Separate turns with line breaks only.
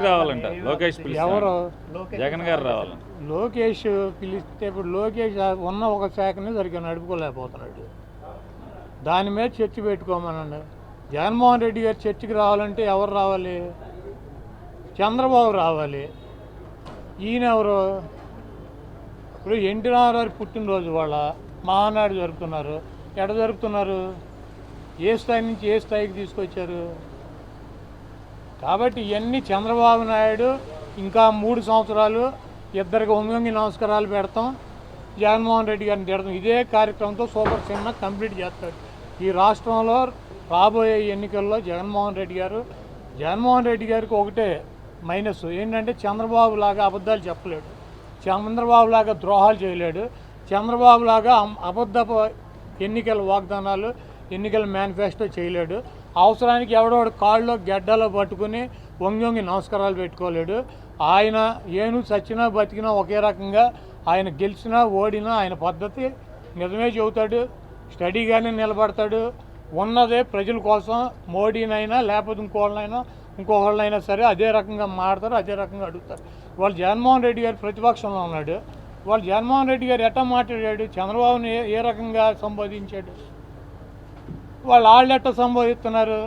రావాలంట లోకేష్
ఎవరు
జగన్ గారు రావాలి.
లోకేష్ పిలిస్తే ఇప్పుడు లోకేష్ ఉన్న ఒక శాఖని సరిగ్గా నడుపుకోలేకపోతున్నాడు. దాని మీద చర్చ పెట్టుకోమనండి. జగన్మోహన్ రెడ్డి గారు చర్చకి రావాలంటే ఎవరు రావాలి? చంద్రబాబు రావాలి. ఈయన ఎవరు? ఇప్పుడు ఎన్టీ రామారావు పుట్టినరోజు వాళ్ళ మహానాడు జరుపుతున్నారు. ఎక్కడ జరుపుతున్నారు? ఏ స్థాయి నుంచి ఏ స్థాయికి తీసుకొచ్చారు? కాబట్టి ఇవన్నీ చంద్రబాబు నాయుడు ఇంకా 3 సంవత్సరాలు ఇద్దరికి వంగి నమస్కారాలు పెడతాం, జగన్మోహన్ రెడ్డి గారిని తిడతాం. ఇదే కార్యక్రమంతో సూపర్ సినిమా కంప్లీట్ చేస్తాడు. ఈ రాష్ట్రంలో రాబోయే ఎన్నికల్లో జగన్మోహన్ రెడ్డి గారికి ఒకటే మైనస్ ఏంటంటే చంద్రబాబు లాగా అబద్ధాలు చెప్పలేడు, చంద్రబాబు లాగా ద్రోహాలు చేయలేడు, చంద్రబాబు లాగా అబద్ధపు ఎన్నికల వాగ్దానాలు ఎన్నికల మేనిఫెస్టో చేయలేడు. అవసరానికి ఎవడోడు కాళ్ళలో గెడ్డలో పట్టుకుని వంగి నమస్కారాలు పెట్టుకోలేడు. ఆయన ఏను చచ్చినా బతికినా ఒకే రకంగా, ఆయన గెలిచినా ఓడినా ఆయన పద్ధతి నిజమే చెబుతాడు, స్టడీగానే నిలబడతాడు. ఉన్నదే ప్రజల కోసం, మోడీనైనా లేకపోతే ఇంకొకళ్ళైనా సరే అదే రకంగా మాడతారు, అదే రకంగా అడుగుతారు. వాళ్ళు జగన్మోహన్ రెడ్డి గారు ప్రతిపక్షంలో ఉన్నాడు. వాళ్ళు జగన్మోహన్ రెడ్డి గారు ఎట్లా మాట్లాడాడు, చంద్రబాబుని ఏ రకంగా సంబోధించాడు, వాళ్ళు ఎట్లా సంబోధిస్తున్నారు?